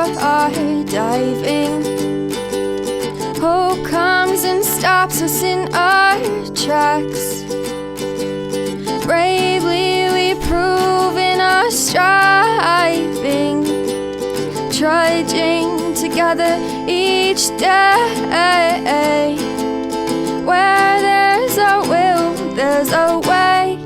skydiving. Hope comes and stops us in our tracks. Bravely we prove in our striving, trudging together each day. Where there's a will, there's a way.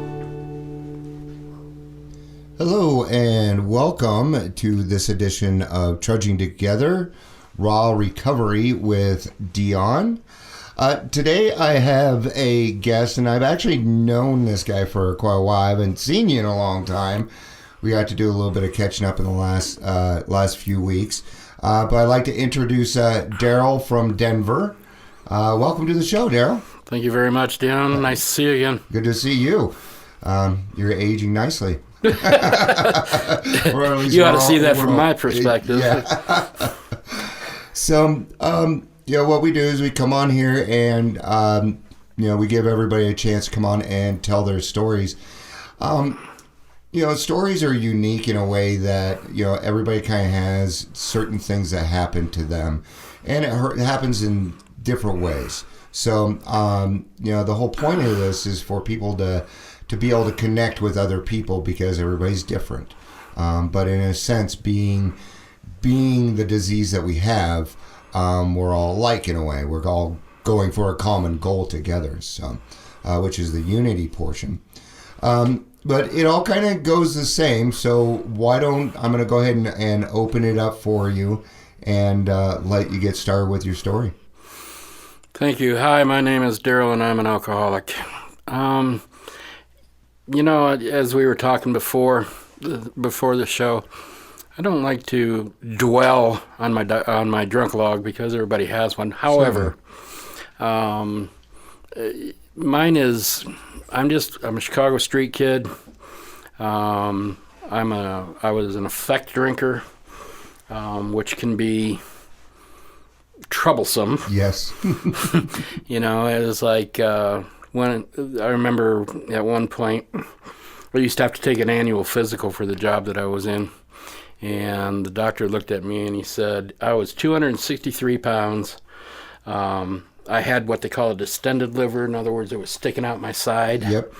Hello and welcome to this edition of Trudging Together, Raw Recovery with Dion. Today I have a guest, and I've actually known this guy for quite a while. I haven't seen you in a long time. We got to do a little bit of catching up in the last few weeks. But I'd like to introduce Darrel from Denver. Welcome to the show, Darrel. Thank you very much, Dion. Nice to see you again. Good to see you. You're aging nicely. You ought to see that from my perspective. Yeah. So, what we do is we come on here and, we give everybody a chance to come on and tell their stories. Stories are unique in a way that, everybody kind of has certain things that happen to them. And it happens in different ways. So, the whole point of this is for people to be able to connect with other people because everybody's different. But in a sense, being the disease that we have, we're all alike in a way. We're all going for a common goal together, so which is the unity portion. But it all kind of goes the same, so I'm going to go ahead and open it up for you and let you get started with your story. Thank you. Hi, my name is Darrel, and I'm an alcoholic. As we were talking before the show, I don't like to dwell on my drunk log because everybody has one. However, mine is I'm a Chicago street kid. I was an effect drinker, which can be troublesome. Yes. It was like when I remember at one point I used to have to take an annual physical for the job that I was in. And the doctor looked at me and he said, I was 263 pounds. I had what they call a distended liver. In other words, it was sticking out my side. Yep.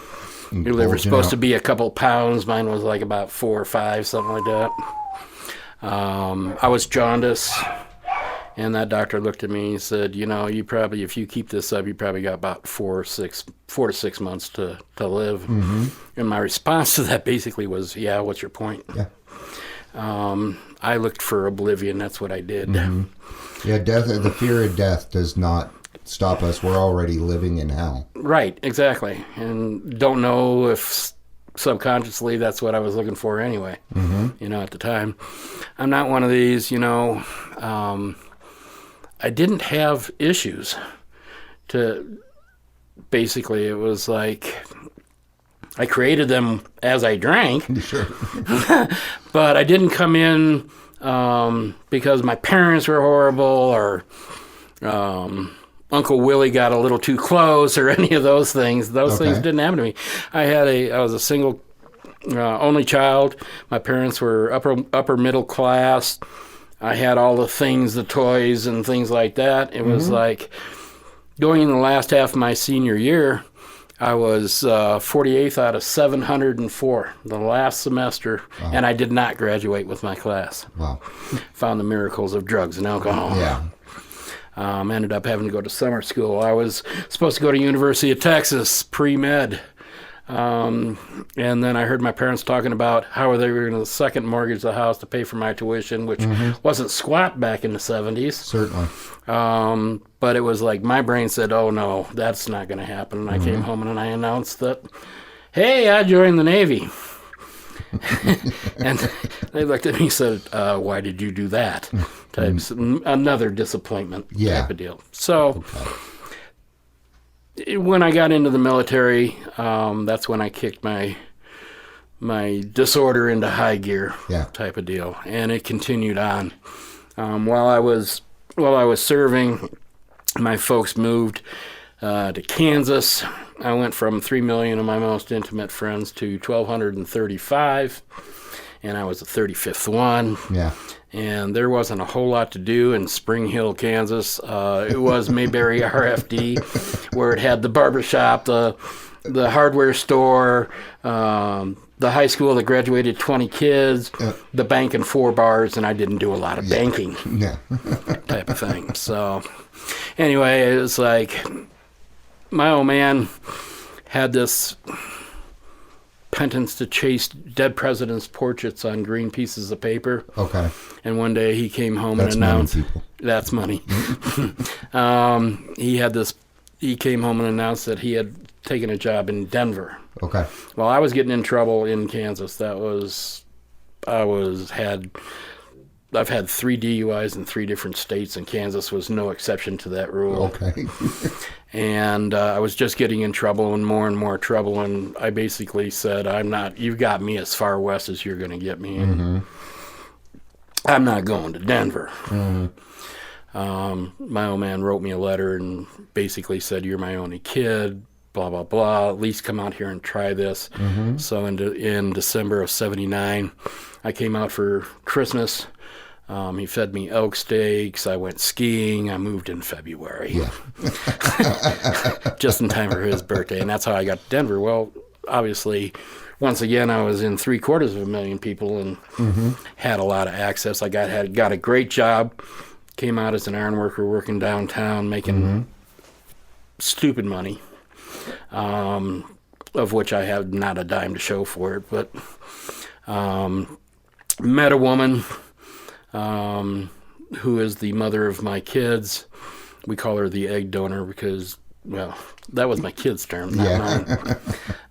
Your liver's supposed to be a couple pounds. Mine was like about 4 or 5, something like that. I was jaundiced. And that doctor looked at me and he said, you probably, if you keep this up, you probably got about 4 to 6 months to live. Mm-hmm. And my response to that basically was, yeah, what's your point? Yeah. I looked for oblivion. That's what I did. Mm-hmm. Yeah, the fear of death does not stop us. We're already living in hell. Right, exactly. And don't know if subconsciously that's what I was looking for anyway, at the time. I'm not one of these, I didn't have issues basically, it was like I created them as I drank. Sure. But I didn't come in because my parents were horrible or Uncle Willie got a little too close or any of those things. Those things didn't happen to me. I was a single only child. My parents were upper middle class. I had all the things, the toys and things like that. It was like going in the last half of my senior year, I was 48th out of 704 the last semester, and I did not graduate with my class. Wow. Found the miracles of drugs and alcohol. Yeah. Ended up having to go to summer school. I was supposed to go to University of Texas, pre-med. And then I heard my parents talking about how they were going to second mortgage the house to pay for my tuition, which wasn't squat back in the 70s. Certainly. But it was like my brain said, oh, no, that's not going to happen. And I came home and I announced that, hey, I joined the Navy. And they looked at me and said, why did you do that? Another disappointment type of deal. So... When I got into the military, that's when I kicked my disorder into high gear type of deal, and it continued on. While I was serving, my folks moved to Kansas. I went from 3 million of my most intimate friends to 1,235, and I was the 35th one. Yeah. and there wasn't a whole lot to do in Spring Hill, Kansas. It was Mayberry RFD, where it had the barbershop, the hardware store, the high school that graduated 20 kids, the bank and 4 bars, and I didn't do a lot of banking type of thing. So anyway, it was like my old man had this penance to chase dead presidents' portraits on green pieces of paper. Okay. And one day he came home That's and announced, money, people. "That's money." He came home and announced that he had taken a job in Denver. Okay. Well, I was getting in trouble in Kansas. I've had 3 DUIs in 3 different states, and Kansas was no exception to that rule. Okay. And I was just getting in trouble and more trouble, and I basically said, you've got me as far west as you're going to get me. And I'm not going to Denver. My old man wrote me a letter and basically said, "You're my only kid, blah, blah, blah. At least come out here and try this." So in December of 79, I came out for Christmas. He fed me elk steaks. I went skiing. I moved in February. Yeah. Just in time for his birthday. And that's how I got to Denver. Well, obviously, once again, I was in 750,000 people and had a lot of access. I got a great job. Came out as an iron worker working downtown, making stupid money, of which I have not a dime to show for it. But met a woman who is the mother of my kids. We call her the egg donor because, well, that was my kid's term, not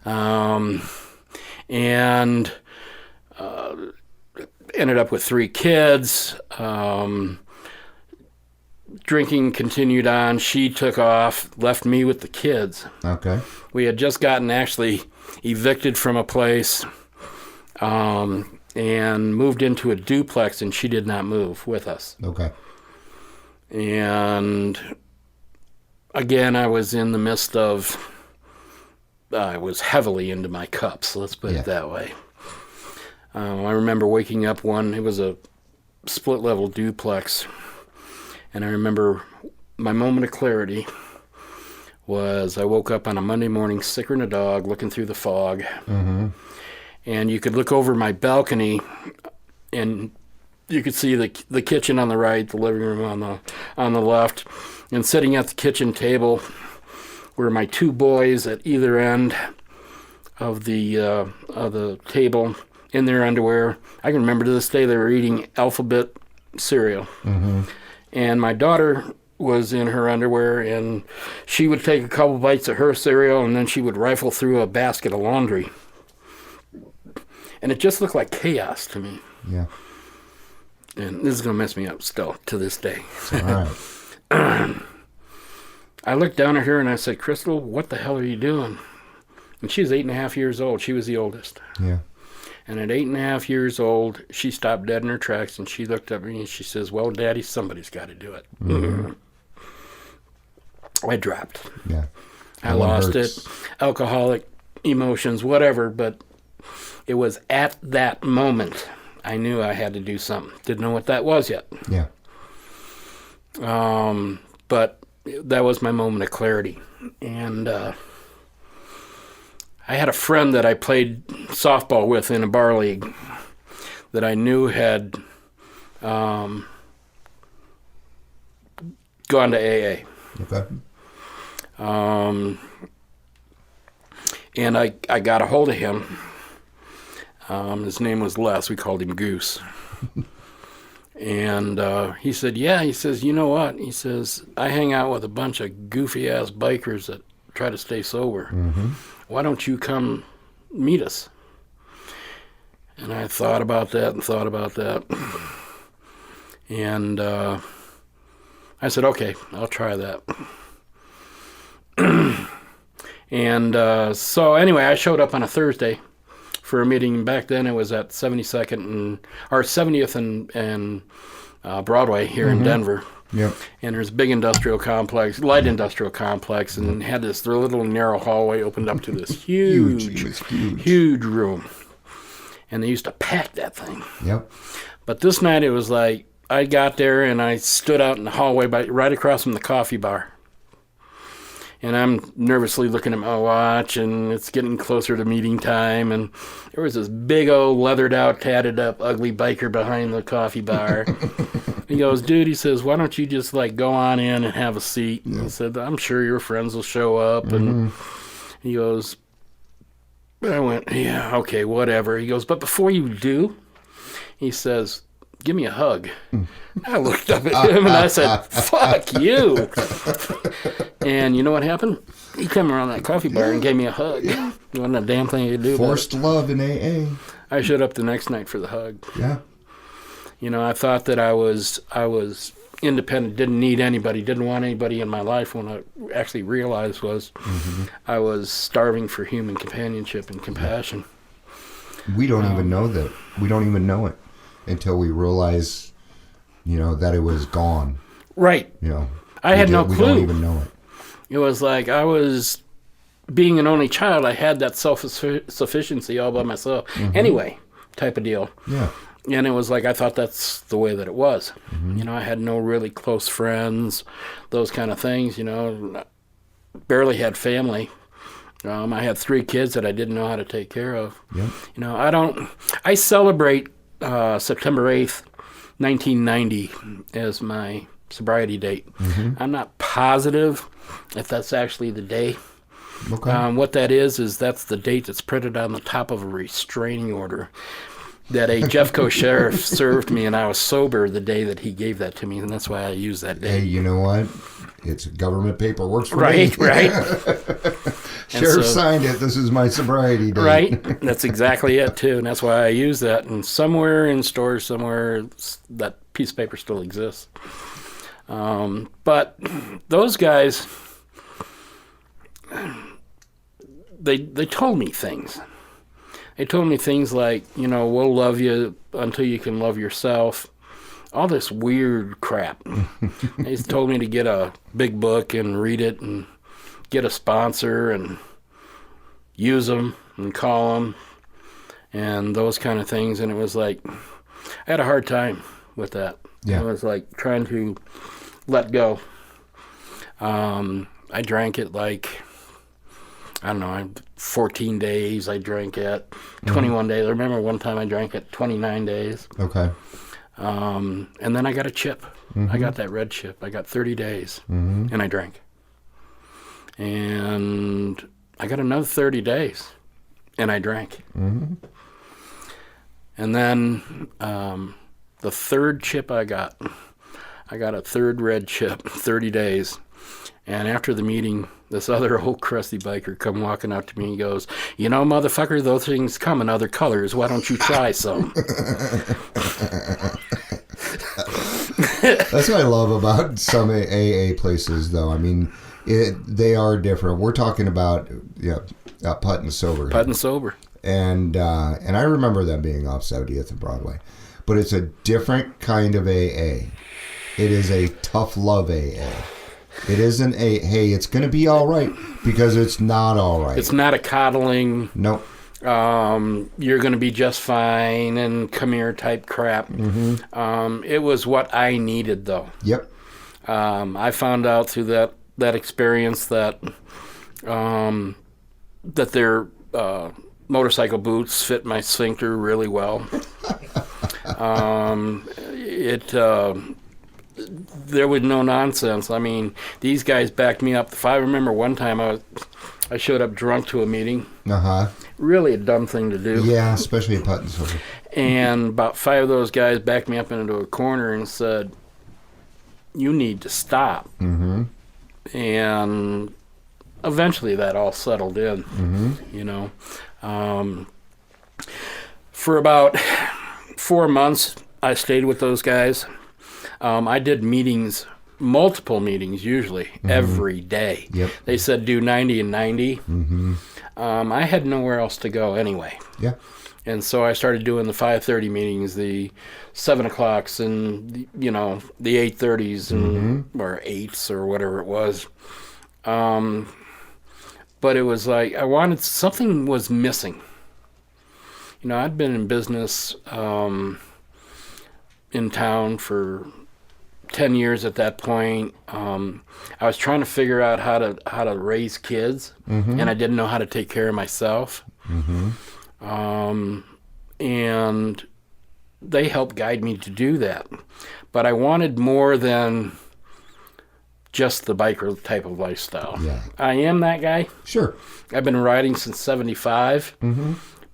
mine. And ended up with 3 kids. Drinking continued on. She took off, left me with the kids. Okay. We had just gotten actually evicted from a place and moved into a duplex, and she did not move with us. Okay. And again, I was in the midst of, I was heavily into my cups, let's put it that way. I remember waking up it was a split-level duplex, and I remember my moment of clarity was I woke up on a Monday morning sicker than a dog, looking through the fog. And you could look over my balcony, and you could see the kitchen on the right, the living room on the left, and sitting at the kitchen table were my 2 boys at either end of the table in their underwear. I can remember to this day they were eating alphabet cereal. And my daughter was in her underwear, and she would take a couple bites of her cereal, and then she would rifle through a basket of laundry. And it just looked like chaos to me. Yeah. And this is going to mess me up still to this day. All right. I looked down at her and I said, "Crystal, what the hell are you doing?" And she was 8.5 years old. She was the oldest. Yeah. And at 8.5 years old, she stopped dead in her tracks, and she looked at me and she says, "Well, Daddy, somebody's got to do it." I dropped. Yeah. I lost it. Alcoholic, emotions, whatever. But it was at that moment I knew I had to do something. Didn't know what that was yet. Yeah. But that was my moment of clarity. And I had a friend that I played softball with in a bar league that I knew had gone to AA. Okay. And I got a hold of him. His name was Les. We called him Goose. And he said, "Yeah," he says, "you know what?" He says, "I hang out with a bunch of goofy-ass bikers that try to stay sober. Why don't you come meet us?" And I thought about that. And I said, "Okay, I'll try that." And so anyway, I showed up on a Thursday for a meeting. Back then it was at 70th and Broadway here in Denver. Yep. And there's a big industrial complex, light industrial complex, and had this little narrow hallway opened up to this huge room. And they used to pack that thing. Yep. But this night it was like I got there and I stood out in the hallway right across from the coffee bar. And I'm nervously looking at my watch, and it's getting closer to meeting time. And there was this big old leathered out, tatted up, ugly biker behind the coffee bar. He goes, dude, he says, why don't you just like go on in and have a seat? And he said, I'm sure your friends will show up. And he goes, I went, yeah, okay, whatever. He goes, but before you do, he says, give me a hug. I looked up at him and I said, fuck you. And you know what happened? He came around that coffee bar and gave me a hug. It wasn't a damn thing he could do. Forced love in AA. I showed up the next night for the hug. Yeah. You know, I thought that I was independent, didn't need anybody, didn't want anybody in my life. When I actually realized was I was starving for human companionship and compassion. We don't even know that. We don't even know it until we realize, you know, that it was gone. Right. You know, I had no clue. We don't even know it. It was like I was, being an only child, I had that self-sufficiency all by myself. Anyway, type of deal. Yeah. And it was like I thought that's the way that it was. You know, I had no really close friends, those kind of things, you know. Barely had family. I had 3 kids that I didn't know how to take care of. Yep. You know, I celebrate September 8th, 1990 as my sobriety date. I'm not positive if that's actually the day. Okay. What that is that's the date that's printed on the top of a restraining order that a Jeffco sheriff served me, and I was sober the day that he gave that to me, and that's why I use that date. Hey, you know what? It's government paper. Works for me. me. Right. Sheriff signed it. This is my sobriety date. Right. That's exactly it, too, and that's why I use that. And somewhere in stores, somewhere, that piece of paper still exists. But those guys, they told me things. They told me things like, you know, we'll love you until you can love yourself. All this weird crap. They told me to get a big book and read it and get a sponsor and use them and call them and those kind of things. And it was like, I had a hard time with that. Yeah. It was like trying to let go. I drank it like, I don't know, 14 days I drank it, 21 days. I remember one time I drank it 29 days. Okay. And then I got a chip. I got that red chip. I got 30 days, and I drank. And I got another 30 days, and I drank. And then the third chip I got a third red chip, 30 days. And after the meeting, this other old crusty biker come walking up to me and goes, you know, motherfucker, those things come in other colors. Why don't you try some? That's what I love about some AA places, though. I mean, they are different. We're talking about Putt and Sober. Putt and Sober. And I remember them being off 70th and Broadway. But it's a different kind of AA. It is a tough love AA. It isn't a, hey, it's going to be all right, because it's not all right. It's not a coddling. Nope. You're going to be just fine and come here type crap. It was what I needed, though. Yep. I found out through that experience that their motorcycle boots fit my sphincter really well. There was no nonsense. I mean, these guys backed me up. If I remember one time I showed up drunk to a meeting. Really a dumb thing to do. Yeah, especially at Putt and Sober. And about 5 of those guys backed me up into a corner and said, you need to stop. And eventually that all settled in, you know. For about 4 months, I stayed with those guys. I did meetings, multiple meetings usually, every day. Yep. They said do 90 and 90. I had nowhere else to go anyway. Yeah. And so I started doing the 5:30 meetings, the 7 o'clocks, and the 8:30s and or 8s or whatever it was. But it was like I wanted, something was missing. You know, I'd been in business in town for 10 years at that point. I was trying to figure out how to raise kids, and I didn't know how to take care of myself. And they helped guide me to do that. But I wanted more than just the biker type of lifestyle. Yeah. I am that guy. Sure. I've been riding since 75,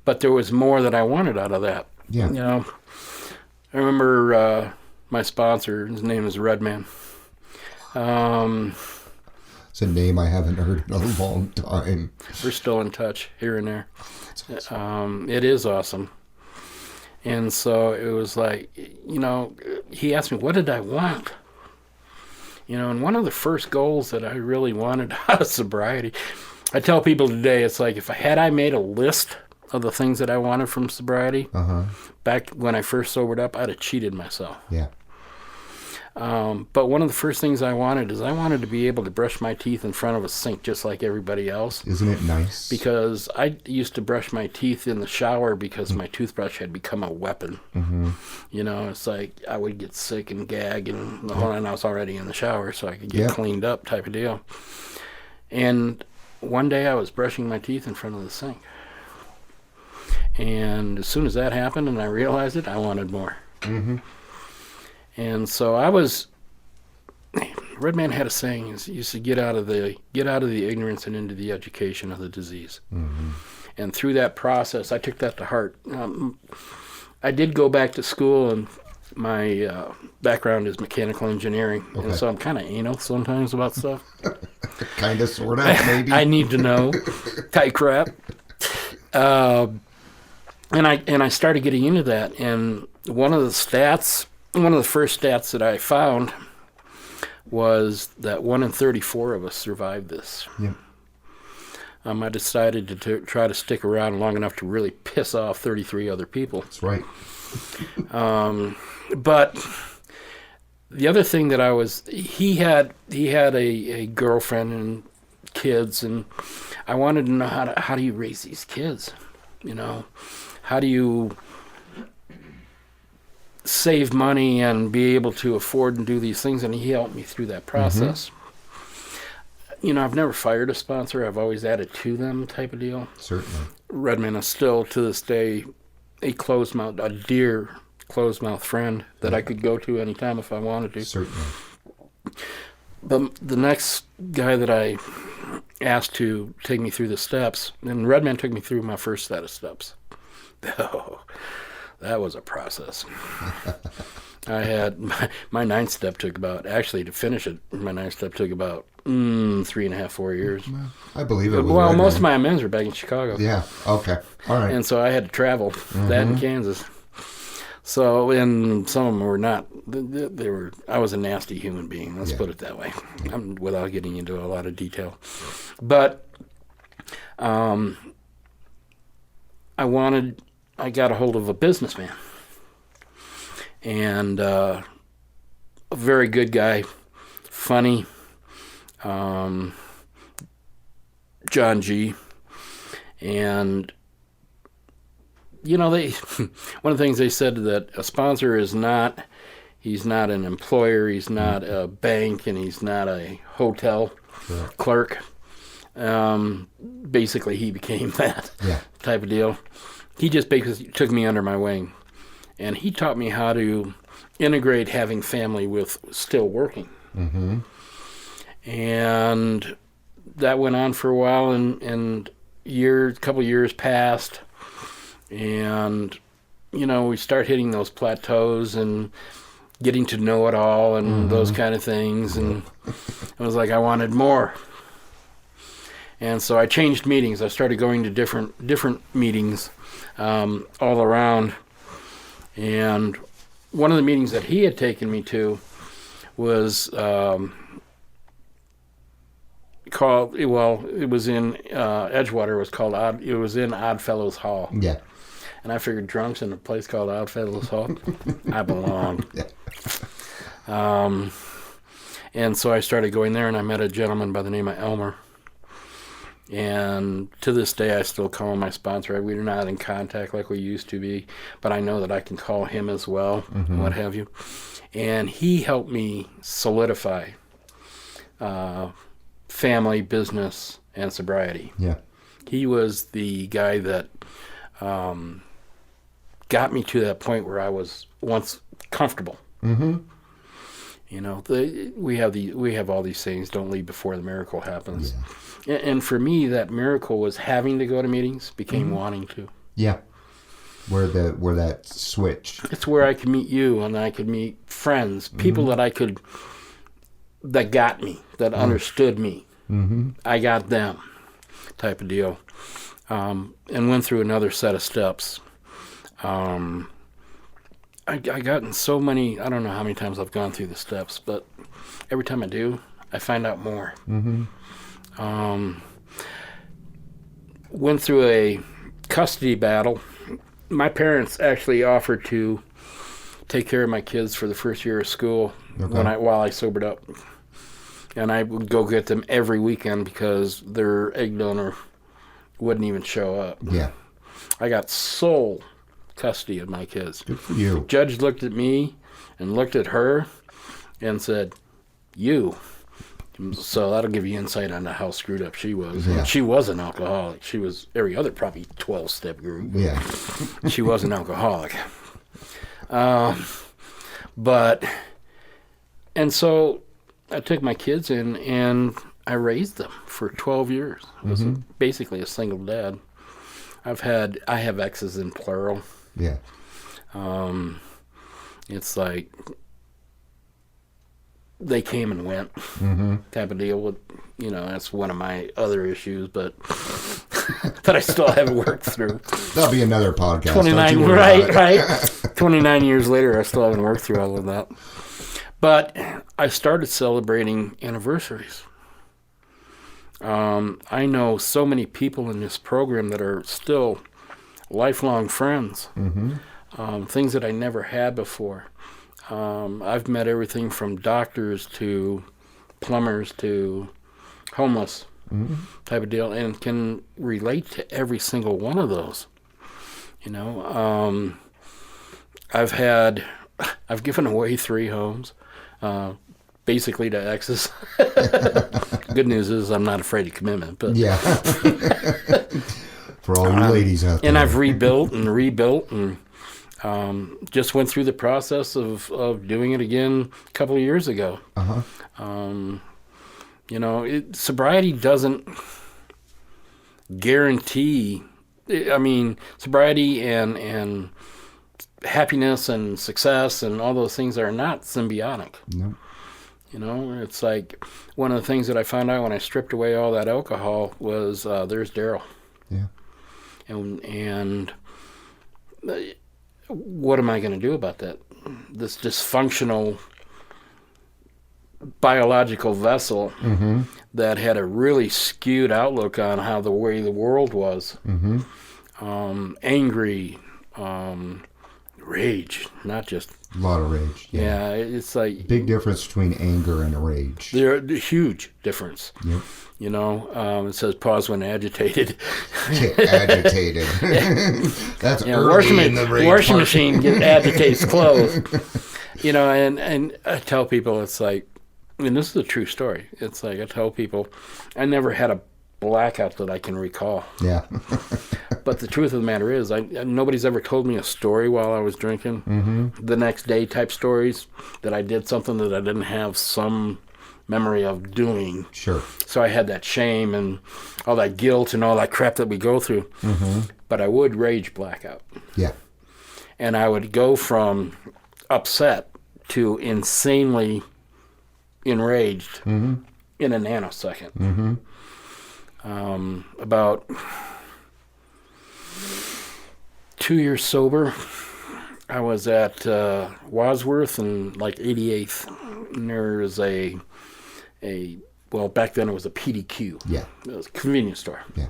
but there was more that I wanted out of that. Yeah. You know, I remember my sponsor, his name is Redman. It's a name I haven't heard in a long time. We're still in touch here and there. Awesome. It is awesome. And so it was like, you know, he asked me, what did I want? You know, and one of the first goals that I really wanted out of sobriety, I tell people today, it's like if I made a list of the things that I wanted from sobriety, back when I first sobered up, I'd have cheated myself. Yeah. But one of the first things I wanted to be able to brush my teeth in front of a sink just like everybody else. Isn't it nice? Because I used to brush my teeth in the shower because my toothbrush had become a weapon. You know, it's like I would get sick and gag, and I was already in the shower, so I could get cleaned up type of deal. And one day I was brushing my teeth in front of the sink. And as soon as that happened and I realized it, I wanted more. And so Redman had a saying, he used to get out of the ignorance and into the education of the disease. And through that process, I took that to heart. I did go back to school, and my background is mechanical engineering. Okay. And so I'm kind of anal sometimes about stuff. Kind of, sort of, maybe. I need to know type crap. And I started getting into that. And one of the first stats that I found was that 1 in 34 of us survived this. Yep. I decided to try to stick around long enough to really piss off 33 other people. That's right. But the other thing that he had a girlfriend and kids, and I wanted to know how do you raise these kids? You know, how do you save money and be able to afford and do these things? And he helped me through that process. You know, I've never fired a sponsor. I've always added to them type of deal. Certainly. Redman is still, to this day, a dear closed-mouth friend that I could go to anytime if I wanted to. Certainly. But the next guy that I asked to take me through the steps, and Redman took me through my first set of steps. Oh, that was a process. I had my ninth step took about, actually to finish it, my ninth step took about 3.5, 4 years. I believe it. Well, most of my amends were back in Chicago. Yeah. Okay. All right. And so I had to travel that in Kansas. So, and some of them were not. They were. I was a nasty human being. Let's put it that way. Without getting into a lot of detail, but I got a hold of a businessman, and a very good guy, funny, John G. And, you know, one of the things they said that a sponsor he's not an employer, he's not a bank, and he's not a hotel clerk. Basically, he became that type of deal. He just basically took me under my wing, and he taught me how to integrate having family with still working. And that went on for a while, and a couple years passed, and, you know, we start hitting those plateaus and getting to know it all and those kind of things, and I was like, I wanted more. And so I changed meetings. I started going to different meetings all around. And one of the meetings that he had taken me to was called, well, it was in Edgewater. It was in Oddfellows Hall. Yeah. And I figured drunks in a place called Oddfellows Hall, I belonged. And so I started going there, and I met a gentleman by the name of Elmer. And to this day, I still call him my sponsor. We're not in contact like we used to be, but I know that I can call him as well, what have you. And he helped me solidify family, business, and sobriety. Yeah. He was the guy that got me to that point where I was once comfortable. Mm-hmm. You know, we have all these sayings: "Don't leave before the miracle happens." Yeah. And for me, that miracle was having to go to meetings became wanting to. Yeah. Where that switch. It's where I could meet you, and I could meet friends, people that got me, that understood me. Mm-hmm. I got them, type of deal, and went through another set of steps. I gotten so many. I don't know how many times I've gone through the steps, but every time I do, I find out more. Mm-hmm. Went through a custody battle. My parents actually offered to take care of my kids for the first year of school while I sobered up, and I would go get them every weekend because their egg donor wouldn't even show up. Yeah, I got sole custody of my kids. Good for you. Judge looked at me and looked at her and said, "You." So that'll give you insight on how screwed up she was. Yeah. She was an alcoholic. She was every other probably 12-step group. Yeah. She was an alcoholic. And so I took my kids in and I raised them for 12 years. I was basically a single dad. I have exes in plural. Yeah. It's like they came and went type of deal. With, that's one of my other issues, but that I still haven't worked through. That'll be another podcast. 29, right. 29 years later, I still haven't worked through all of that. But I started celebrating anniversaries. I know so many people in this program that are still lifelong friends. Things that I never had before. I've met everything from doctors to plumbers to homeless type of deal, and can relate to every single one of those. I've given away 3 homes, basically to exes. Good news is I'm not afraid of commitment, but yeah. For all you ladies out there. And I've rebuilt and just went through the process of doing it again a couple of years ago. Sobriety doesn't guarantee. I mean, sobriety and happiness and success and all those things are not symbiotic. Nope. It's like one of the things that I found out when I stripped away all that alcohol was there's Darrel. Yeah. And what am I going to do about that? This dysfunctional biological vessel that had a really skewed outlook on how the way the world was. Angry, rage, not just... A lot of rage. Yeah, it's like... Big difference between anger and rage. There's a huge difference. Yep. It says pause when agitated. Agitated. That's early in the rage washing part. machine agitates clothes. And I tell people, it's like, and this is a true story. It's like I tell people, I never had a blackout that I can recall. Yeah. But the truth of the matter is, nobody's ever told me a story while I was drinking. The next day type stories that I did something that I didn't have some memory of doing. Sure. So I had that shame and all that guilt and all that crap that we go through. But I would rage blackout. Yeah. And I would go from upset to insanely enraged in a nanosecond. About 2 years sober, I was at Wadsworth and like 88th. And there was well, back then it was a PDQ. Yeah. It was a convenience store. Yeah.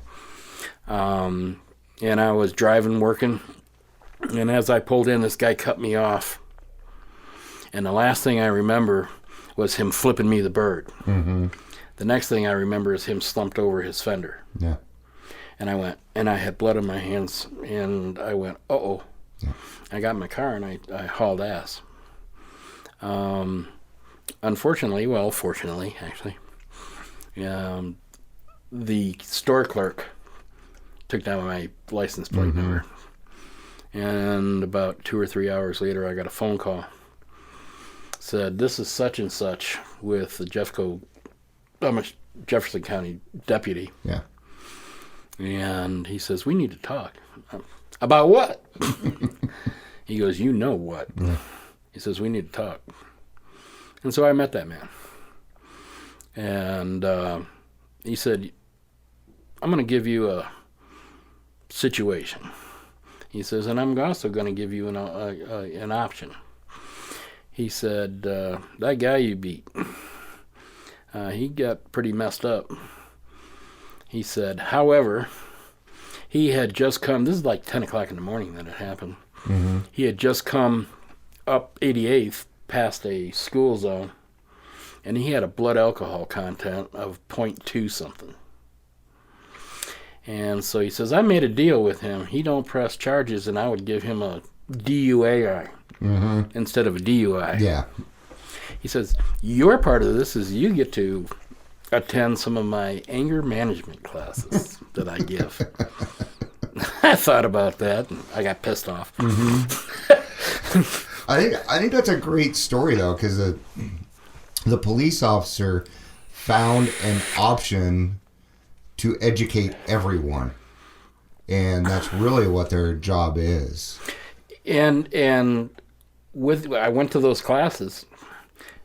And I was driving, working, and as I pulled in, this guy cut me off. And the last thing I remember was him flipping me the bird. The next thing I remember is him slumped over his fender. Yeah. And I went, and I had blood on my hands, and I went, uh-oh. Yeah. I got in my car, and I hauled ass. Fortunately, actually, the store clerk took down my license plate number. And about 2 or 3 hours later, I got a phone call. Said, this is such and such with the Jefferson County deputy. Yeah. And he says, we need to talk. About what? He goes, you know what? Yeah. He says, we need to talk. And so I met that man. And he said, I'm going to give you a situation. He says, and I'm also going to give you an option. He said, that guy you beat, he got pretty messed up. He said, however, he had just come, this is like 10 o'clock in the morning that it happened. Mm-hmm. He had just come up 88th past a school zone, and he had a blood alcohol content of 0.2 something. And so he says, I made a deal with him. He don't press charges, and I would give him a DUI instead of a DUI. Yeah. He says, your part of this is you get to attend some of my anger management classes that I give. I thought about that, and I got pissed off. I think that's a great story, though, because the police officer found an option to educate everyone, and that's really what their job is. And I went to those classes.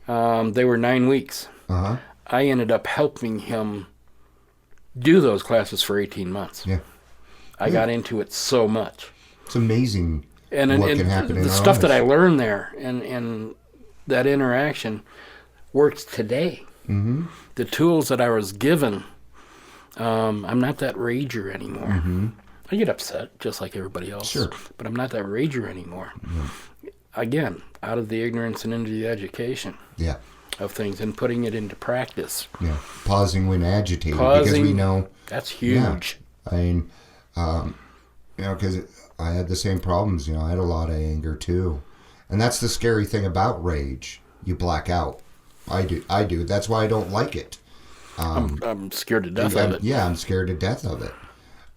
They were 9 weeks. Uh-huh. I ended up helping him do those classes for 18 months. Yeah. I got into it so much. It's amazing what can happen in our the stuff that I learned there and that interaction works today. Mm-hmm. The tools that I was given, I'm not that rager anymore. Mm-hmm. I get upset just like everybody else. Sure. But I'm not that rager anymore. Mm-hmm. Again, out of the ignorance and into the education of things and putting it into practice. Yeah, pausing when agitated because we know that's huge. Yeah, I mean, because I had the same problems. I had a lot of anger too, and that's the scary thing about rage. You black out. I do. That's why I don't like it. I'm scared to death of it. Yeah, I'm scared to death of it,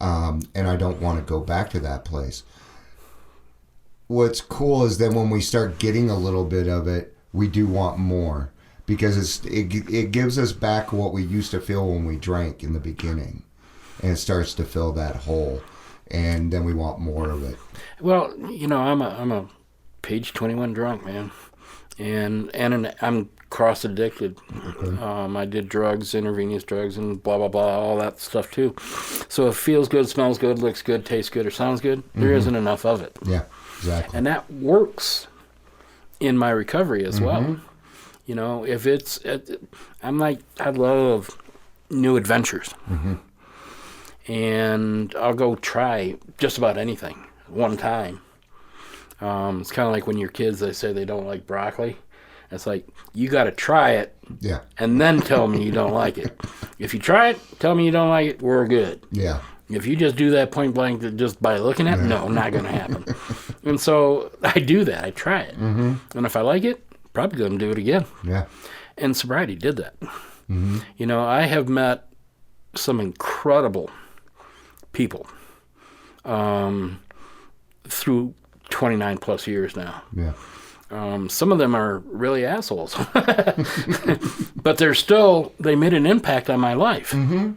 and I don't want to go back to that place. What's cool is then when we start getting a little bit of it, we do want more because it gives us back what we used to feel when we drank in the beginning, and it starts to fill that hole, and then we want more of it. Well, I'm a page 21 drunk, man, and I'm cross addicted. Okay. I did drugs, intravenous drugs, and blah blah blah, all that stuff too. So if it feels good, smells good, looks good, tastes good, or sounds good, there isn't enough of it. Yeah. Exactly. And that works in my recovery as well. If it's, I love new adventures. Mm-hmm. And I'll go try just about anything one time. It's kind of like when your kids, they say they don't like broccoli. It's like, you got to try it. Yeah. And then tell me you don't like it. If you try it, tell me you don't like it, we're good. Yeah. If you just do that point blank just by looking at it, no, not going to happen. And so I do that. I try it. Mm-hmm. And if I like it, probably going to do it again. Yeah. And sobriety did that. Mm-hmm. I have met some incredible people through 29 plus years now. Yeah. Some of them are really assholes. But they made an impact on my life. Mm-hmm.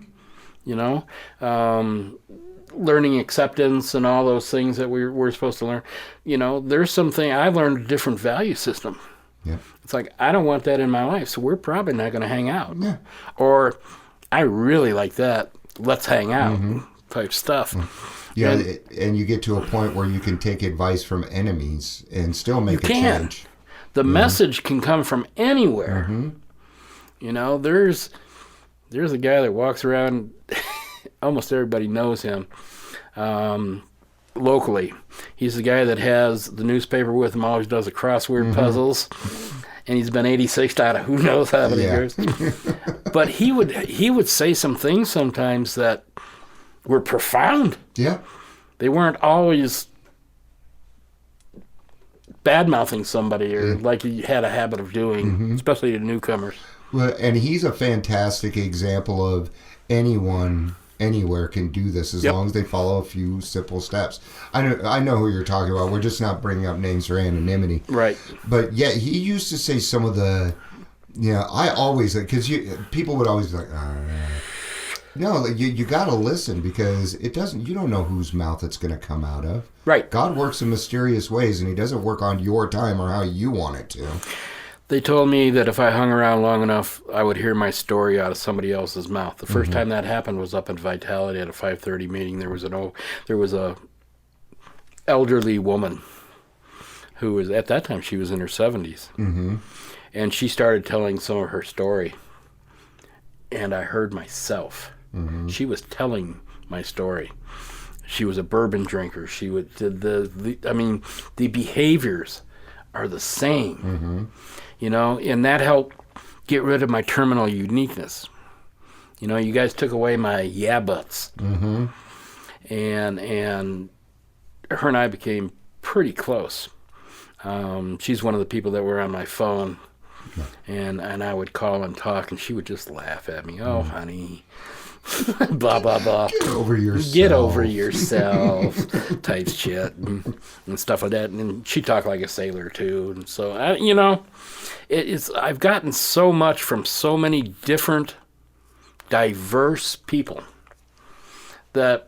Learning acceptance and all those things that we're supposed to learn. There's something I learned a different value system. Yeah. It's like, I don't want that in my life, so we're probably not going to hang out. Yeah. Or, I really like that, let's hang out type stuff. Yeah, and you get to a point where you can take advice from enemies and still make a change. The message can come from anywhere. Mm-hmm. There's a guy that walks around, almost everybody knows him, locally. He's the guy that has the newspaper with him, always does the crossword puzzles. and he's been 86 out of who knows how many years. But he would say some things sometimes that were profound. Yeah. They weren't always bad-mouthing somebody or like he had a habit of doing, especially to newcomers. Well, and he's a fantastic example of anyone anywhere can do this as long as they follow a few simple steps. I know who you're talking about. We're just not bringing up names for anonymity. Right. But yeah, he used to say some of the, I always, because people would always be like, no, you got to listen because you don't know whose mouth it's going to come out of. Right. God works in mysterious ways, and he doesn't work on your time or how you want it to. They told me that if I hung around long enough, I would hear my story out of somebody else's mouth. The first time that happened was up in Vitality at a 5:30 meeting. There was a elderly woman who was, at that time, she was in her 70s. Mm-hmm. And she started telling some of her story. And I heard myself. Mm-hmm. She was telling my story. She was a bourbon drinker. She would, the behaviors are the same. Mm-hmm. And that helped get rid of my terminal uniqueness. You guys took away my yeah buts. Mm-hmm. And her and I became pretty close. She's one of the people that were on my phone, and I would call and talk, and she would just laugh at me. Oh, honey, blah, blah, blah. Get over yourself. Type shit and stuff like that. And she talked like a sailor, too. And so, I've gotten so much from so many different, diverse people that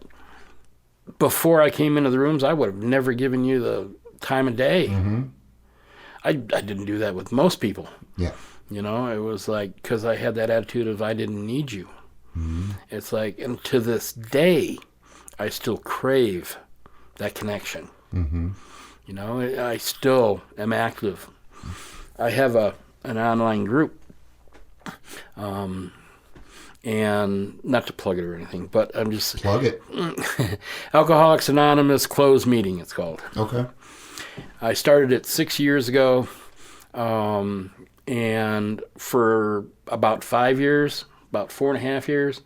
before I came into the rooms, I would have never given you the time of day. Mm-hmm. I didn't do that with most people. Yeah. It was like, because I had that attitude of I didn't need you. Mm-hmm. It's like, and to this day, I still crave that connection. Mm-hmm. I still am active. I have an online group, and not to plug it or anything, but I'm just... Plug it. Alcoholics Anonymous Closed Meeting, it's called. Okay. I started it 6 years ago, and for about 5 years, about 4.5 years,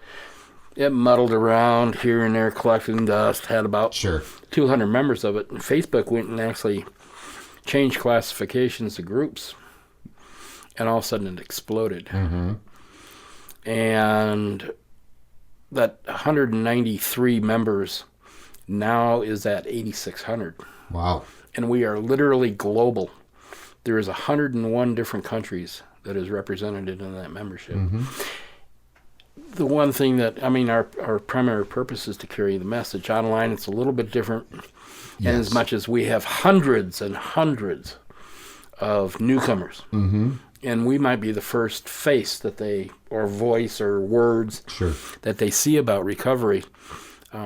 it muddled around here and there, collecting dust, had about 200 members of it, and Facebook went and actually changed classifications to groups, and all of a sudden it exploded. Mm-hmm. And that 193 members now is at 8,600. Wow. And we are literally global. There is 101 different countries that is represented in that membership. Mm-hmm. The one thing that, our primary purpose is to carry the message. Online, it's a little bit different. Yes. And as much as we have hundreds and hundreds of newcomers, mm-hmm. and we might be the first face or voice or words that they see about recovery.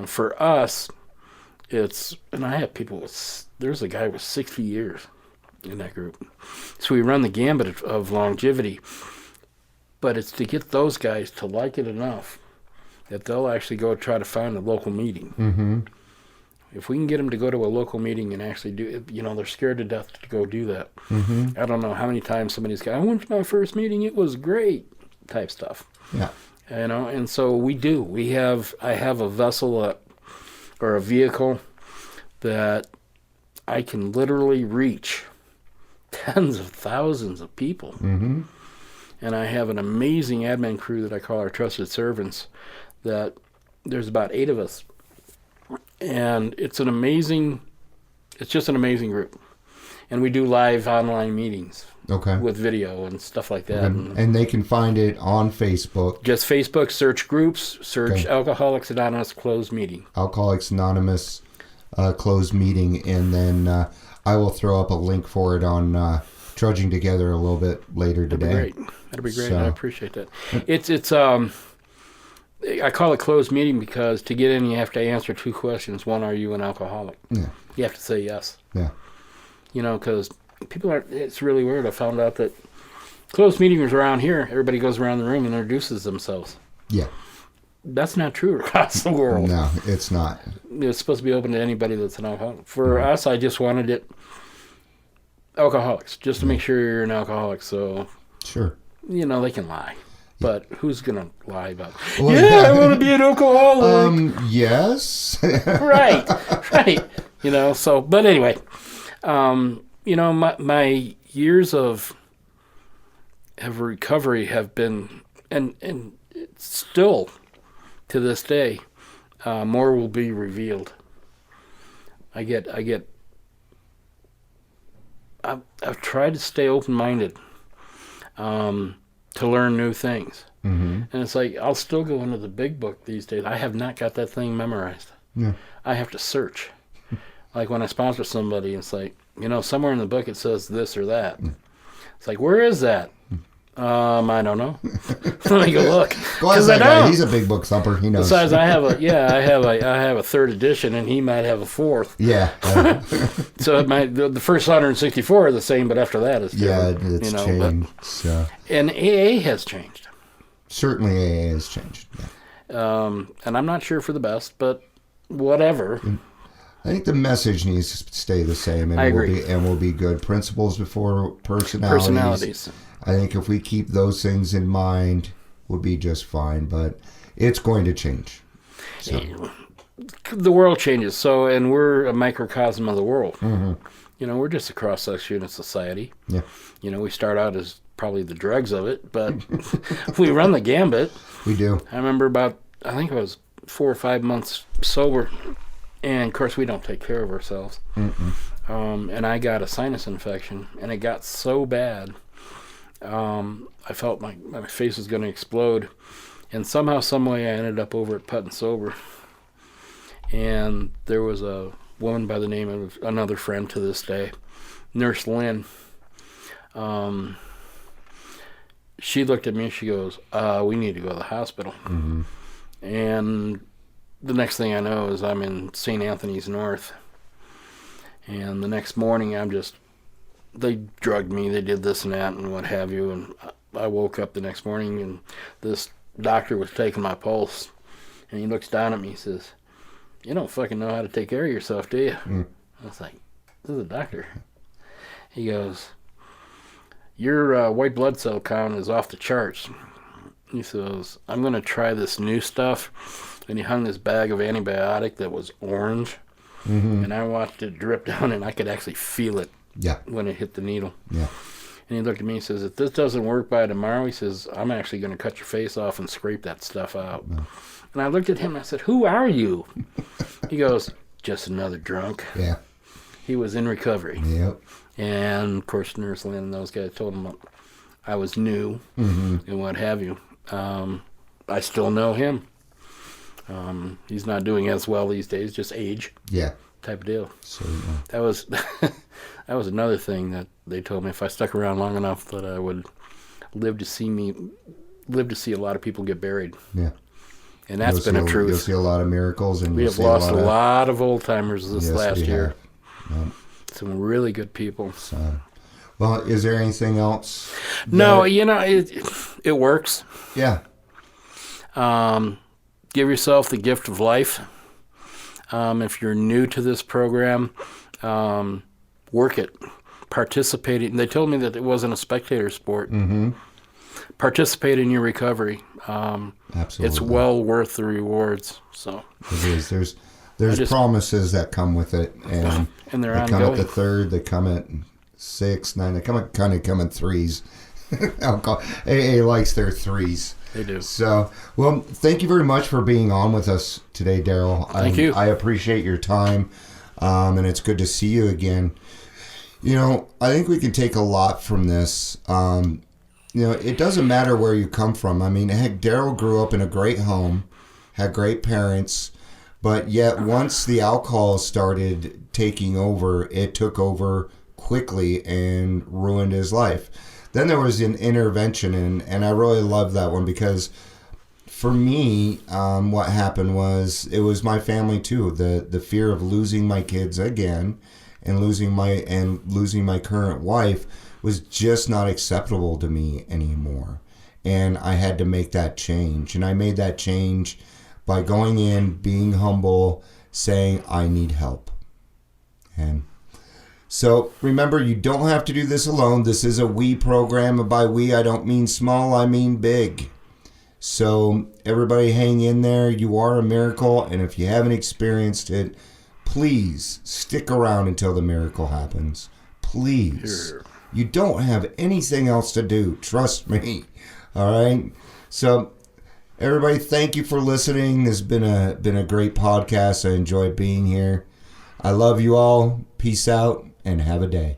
For us, and I have people there's a guy with 60 years in that group. So we run the gambit of longevity, but it's to get those guys to like it enough that they'll actually go try to find a local meeting. Mm-hmm. If we can get them to go to a local meeting and actually do it, they're scared to death to go do that. Mm-hmm. I don't know how many times somebody's got, I went to my first meeting, it was great, type stuff. Yeah. And so we do. I have a vessel or a vehicle that I can literally reach tens of thousands of people. Mm-hmm. And I have an amazing admin crew that I call our trusted servants, that there's about 8 of us. And it's just an amazing group. And we do live online meetings with video and stuff like that. And they can find it on Facebook. Just Facebook, search groups, search Alcoholics Anonymous Closed Meeting. Alcoholics Anonymous Closed Meeting. And then I will throw up a link for it on Trudging Together a little bit later today. That'd be great. So, I appreciate that. It's I call it closed meeting because to get in, you have to answer 2 questions. One, are you an alcoholic? Yeah. You have to say yes. Yeah. Because people it's really weird. I found out that closed meetings around here, everybody goes around the room and introduces themselves. Yeah. That's not true across the world. No, it's not. It's supposed to be open to anybody that's an alcoholic. For us, I just wanted it alcoholics, just to make sure you're an alcoholic. So, Sure. they can lie. But who's going to lie about it? Well, yeah, I want to be an alcoholic. Yes. Right. So, but anyway, my years of recovery have been, and still to this day, more will be revealed. I've tried to stay open-minded, to learn new things. Mm-hmm. And it's like, I'll still go into the big book these days. I have not got that thing memorized. Yeah. I have to search. Like when I sponsor somebody, it's like, somewhere in the book it says this or that. It's like, where is that? I don't know. Let me go look. Go ask that guy. He's a big book thumper. He knows. Besides, I have a third edition, and he might have a fourth. Yeah. So the first 164 are the same, but after that it's different. Yeah, it's changed. So. And AA has changed. Certainly, AA has changed. Yeah. And I'm not sure for the best, but whatever. I think the message needs to stay the same, and I agree. Will be good. Principles before personalities. I think if we keep those things in mind, we'll be just fine. But it's going to change. So. The world changes. So, and we're a microcosm of the world. Mm-hmm. We're just a cross-section of society. Yeah. We start out as probably the dregs of it, but we run the gambit. We do. I remember I think it was 4 or 5 months sober, and of course we don't take care of ourselves. And I got a sinus infection, and it got so bad. I felt my face was going to explode, and somehow, some way, I ended up over at Put and Sober, and there was a woman by the name of another friend to this day, Nurse Lynn. She looked at me and she goes, we need to go to the hospital. Mm-hmm. And the next thing I know is I'm in St. Anthony's North, and the next morning they drugged me, they did this and that and what have you, and I woke up the next morning and this doctor was taking my pulse, and he looks down at me and says, you don't fucking know how to take care of yourself, do you? I was like, this is a doctor. He goes, your white blood cell count is off the charts. He says, I'm going to try this new stuff, and he hung this bag of antibiotic that was orange, and I watched it drip down, and I could actually feel it. Yeah. When it hit the needle. Yeah. And he looked at me and says, if this doesn't work by tomorrow, he says, I'm actually going to cut your face off and scrape that stuff out. No. And I looked at him and I said, who are you? He goes, just another drunk. Yeah. He was in recovery. Yep. And, of course, Nurse Lynn and those guys told him I was new and what have you. I still know him. He's not doing as well these days, just age. Yeah. Type of deal. So that was that was another thing that they told me, if I stuck around long enough, that I would live to see a lot of people get buried. Yeah. And that's been a truth. You'll see a lot of miracles, and we have lost a lot of old timers this last year. Yep. Some really good people. So, well, is there anything else? No, it works. Yeah. Give yourself the gift of life. If you're new to this program, work it, participate in. They told me that it wasn't a spectator sport. Mm-hmm. Participate in your recovery. Absolutely, it's well worth the rewards. So it is. There's promises that come with it, and they're ongoing. Come at the third. They come at 6, 9. They come at 3s. AA likes their 3s. They do. So, well, thank you very much for being on with us today, Darrel. Thank you. I appreciate your time, and it's good to see you again. I think we can take a lot from this. It doesn't matter where you come from. I mean, heck, Darrel grew up in a great home, had great parents, but yet once the alcohol started taking over, it took over quickly and ruined his life. Then there was an intervention, and I really love that one, because for me, what happened was, it was my family too. The fear of losing my kids again, and losing my current wife was just not acceptable to me anymore. And I had to make that change. And I made that change by going in, being humble, saying, I need help. And So remember, you don't have to do this alone. This is a we program. And by we, I don't mean small, I mean big. So everybody hang in there. You are a miracle. And if you haven't experienced it, please stick around until the miracle happens. Please. Sure. You don't have anything else to do. Trust me. All right? So everybody, thank you for listening. This has been a great podcast. I enjoyed being here. I love you all. Peace out and have a day.